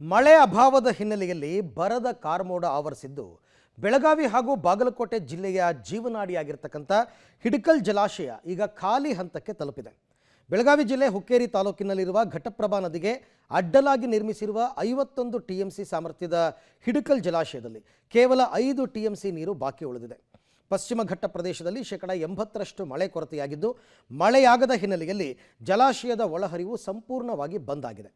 ಮಳೆ ಅಭಾವದ ಹಿನ್ನೆಲೆಯಲ್ಲಿ ಬರದ ಕಾರ್ಮೋಡ ಆವರಿಸಿದ್ದು ಬೆಳಗಾವಿ ಹಾಗೂ ಬಾಗಲಕೋಟೆ ಜಿಲ್ಲೆಯ ಜೀವನಾಡಿಯಾಗಿರತಕ್ಕಂಥ ಹಿಡಕಲ್ ಜಲಾಶಯ ಈಗ ಖಾಲಿ ಹಂತಕ್ಕೆ ತಲುಪಿದೆ. ಬೆಳಗಾವಿ ಜಿಲ್ಲೆ ಹುಕ್ಕೇರಿ ತಾಲೂಕಿನಲ್ಲಿರುವ ಘಟಪ್ರಭಾ ನದಿಗೆ ಅಡ್ಡಲಾಗಿ ನಿರ್ಮಿಸಿರುವ 51 ಟಿಎಂಸಿ ಸಾಮರ್ಥ್ಯದ ಹಿಡಕಲ್ ಜಲಾಶಯದಲ್ಲಿ ಕೇವಲ 5 ಟಿಎಂಸಿ ನೀರು ಬಾಕಿ ಉಳಿದಿದೆ. ಪಶ್ಚಿಮ ಘಟ್ಟ ಪ್ರದೇಶದಲ್ಲಿ 80% ಮಳೆ ಕೊರತೆಯಾಗಿದ್ದು ಮಳೆಯಾಗದ ಹಿನ್ನೆಲೆಯಲ್ಲಿ ಜಲಾಶಯದ ಒಳಹರಿವು ಸಂಪೂರ್ಣವಾಗಿ ಬಂದ್ ಆಗಿದೆ.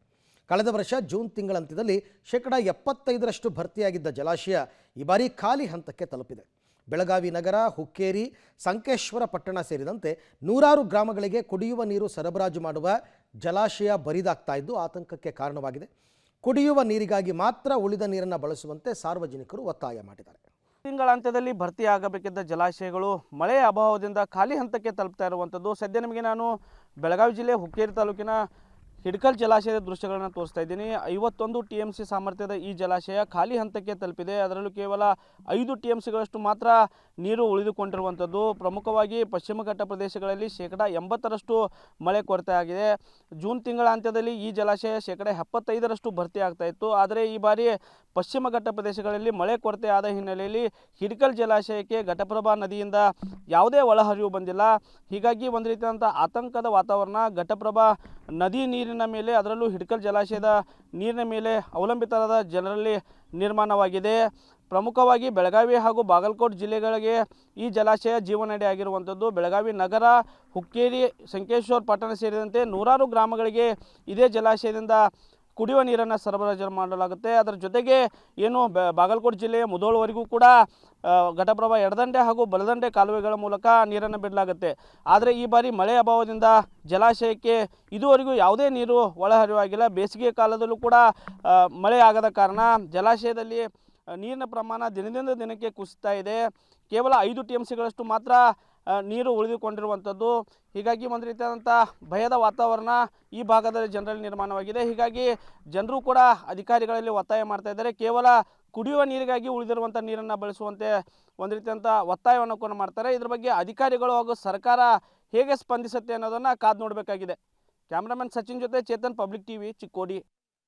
ಕಳೆದ ವರ್ಷ ಜೂನ್ ತಿಂಗಳಂತ್ಯದಲ್ಲಿ 75% ಭರ್ತಿಯಾಗಿದ್ದ ಜಲಾಶಯ ಈ ಬಾರಿ ಖಾಲಿ ಹಂತಕ್ಕೆ ತಲುಪಿದೆ. ಬೆಳಗಾವಿ ನಗರ, ಹುಕ್ಕೇರಿ, ಸಂಕೇಶ್ವರ ಪಟ್ಟಣ ಸೇರಿದಂತೆ ನೂರಾರು ಗ್ರಾಮಗಳಿಗೆ ಕುಡಿಯುವ ನೀರು ಸರಬರಾಜು ಮಾಡುವ ಜಲಾಶಯ ಬರಿದಾಗ್ತಾ ಇದ್ದು ಆತಂಕಕ್ಕೆ ಕಾರಣವಾಗಿದೆ. ಕುಡಿಯುವ ನೀರಿಗಾಗಿ ಮಾತ್ರ ಉಳಿದ ನೀರನ್ನು ಬಳಸುವಂತೆ ಸಾರ್ವಜನಿಕರು ಒತ್ತಾಯ ಮಾಡಿದ್ದಾರೆ. ತಿಂಗಳಾಂತ್ಯದಲ್ಲಿ ಭರ್ತಿಯಾಗಬೇಕಿದ್ದ ಜಲಾಶಯಗಳು ಮಳೆಯ ಅಭಾವದಿಂದ ಖಾಲಿ ಹಂತಕ್ಕೆ ತಲುಪ್ತಾ ಇರುವಂಥದ್ದು. ಸದ್ಯ ನಿಮಗೆ ನಾನು ಬೆಳಗಾವಿ ಜಿಲ್ಲೆ ಹುಕ್ಕೇರಿ ತಾಲೂಕಿನ ಹಿಡಕಲ್ ಜಲಾಶಯದ ದೃಶ್ಯಗಳನ್ನು ತೋರಿಸ್ತಾ ಇದ್ದೀನಿ. 51 TMC ಸಾಮರ್ಥ್ಯದ ಈ ಜಲಾಶಯ ಖಾಲಿ ಹಂತಕ್ಕೆ ತಲುಪಿದೆ. ಅದರಲ್ಲೂ ಕೇವಲ 5 TMCಗಳಷ್ಟು ಮಾತ್ರ ನೀರು ಉಳಿದುಕೊಂಡಿರುವಂಥದ್ದು. ಪ್ರಮುಖವಾಗಿ ಪಶ್ಚಿಮ ಘಟ್ಟ ಪ್ರದೇಶಗಳಲ್ಲಿ 80% ಮಳೆ ಕೊರತೆ ಆಗಿದೆ. ಜೂನ್ ತಿಂಗಳಾಂತ್ಯದಲ್ಲಿ ಈ ಜಲಾಶಯ 75% ಭರ್ತಿ ಆಗ್ತಾ ಇತ್ತು. ಆದರೆ ಈ ಬಾರಿ ಪಶ್ಚಿಮ ಘಟ್ಟ ಪ್ರದೇಶಗಳಲ್ಲಿ ಮಳೆ ಕೊರತೆ ಆದ ಹಿನ್ನೆಲೆಯಲ್ಲಿ ಹಿಡಕಲ್ ಜಲಾಶಯಕ್ಕೆ ಘಟಪ್ರಭಾ ನದಿಯಿಂದ ಯಾವುದೇ ಒಳಹರಿವು ಬಂದಿಲ್ಲ. ಹೀಗಾಗಿ ಒಂದು ರೀತಿಯಾದಂಥ ಆತಂಕದ ವಾತಾವರಣ ಘಟಪ್ರಭಾ ನದಿ ನೀರಿನ ಮೇಲೆ, ಅದರಲ್ಲೂ ಹಿಡಕಲ್ ಜಲಾಶಯದ ನೀರಿನ ಮೇಲೆ ಅವಲಂಬಿತರಾದ ಜನರಲ್ಲಿ ನಿರ್ಮಾಣವಾಗಿದೆ. ಪ್ರಮುಖವಾಗಿ ಬೆಳಗಾವಿ ಹಾಗೂ ಬಾಗಲಕೋಟೆ ಜಿಲ್ಲೆಗಳಿಗೆ ಈ ಜಲಾಶಯ ಜೀವನಾಡಿ ಆಗಿರುವಂಥದ್ದು. ಬೆಳಗಾವಿ ನಗರ, ಹುಕ್ಕೇರಿ, ಸಂಕೇಶ್ವರ ಪಟ್ಟಣ ಸೇರಿದಂತೆ ನೂರಾರು ಗ್ರಾಮಗಳಿಗೆ ಇದೇ ಜಲಾಶಯದಿಂದ ಕುಡಿಯುವ ನೀರನ್ನು ಸರಬರಾಜು ಮಾಡಲಾಗುತ್ತೆ. ಅದರ ಜೊತೆಗೆ ಏನು ಬಾಗಲಕೋಟೆ ಜಿಲ್ಲೆಯ ಮುಧೋಳವರೆಗೂ ಕೂಡ ಘಟಪ್ರಭಾ ಎಡದಂಡೆ ಹಾಗೂ ಬಲದಂಡೆ ಕಾಲುವೆಗಳ ಮೂಲಕ ನೀರನ್ನು ಬಿಡಲಾಗುತ್ತೆ. ಆದರೆ ಈ ಬಾರಿ ಮಳೆ ಅಭಾವದಿಂದ ಜಲಾಶಯಕ್ಕೆ ಇದುವರೆಗೂ ಯಾವುದೇ ನೀರು ಒಳಹರಿವಾಗಿಲ್ಲ. ಬೇಸಿಗೆ ಕಾಲದಲ್ಲೂ ಕೂಡ ಮಳೆ ಆಗದ ಕಾರಣ ಜಲಾಶಯದಲ್ಲಿ ನೀರಿನ ಪ್ರಮಾಣ ದಿನದಿಂದ ದಿನಕ್ಕೆ ಕುಸಿತಾ ಇದೆ. ಕೇವಲ 5 TMCಗಳಷ್ಟು ಮಾತ್ರ ನೀರು ಉಳಿದುಕೊಂಡಿರುವಂಥದ್ದು. ಹೀಗಾಗಿ ಒಂದು ರೀತಿಯಾದಂಥ ಭಯದ ವಾತಾವರಣ ಈ ಭಾಗದಲ್ಲಿ ಜನರಲ್ಲಿ ನಿರ್ಮಾಣವಾಗಿದೆ. ಹೀಗಾಗಿ ಜನರು ಕೂಡ ಅಧಿಕಾರಿಗಳಲ್ಲಿ ಒತ್ತಾಯ ಮಾಡ್ತಾ ಇದ್ದಾರೆ. ಕೇವಲ ಕುಡಿಯುವ ನೀರಿಗಾಗಿ ಉಳಿದಿರುವಂಥ ನೀರನ್ನು ಬಳಸುವಂತೆ ಒಂದು ರೀತಿಯಂಥ ಒತ್ತಾಯವನ್ನು ಕೂಡ ಮಾಡ್ತಾರೆ. ಇದ್ರ ಬಗ್ಗೆ ಅಧಿಕಾರಿಗಳು ಹಾಗೂ ಸರ್ಕಾರ ಹೇಗೆ ಸ್ಪಂದಿಸುತ್ತೆ ಅನ್ನೋದನ್ನು ಕಾದು ನೋಡಬೇಕಾಗಿದೆ. ಕ್ಯಾಮ್ರಾಮನ್ ಸಚಿನ್ ಜೊತೆ ಚೇತನ್, ಪಬ್ಲಿಕ್ TV, ಚಿಕ್ಕೋಡಿ.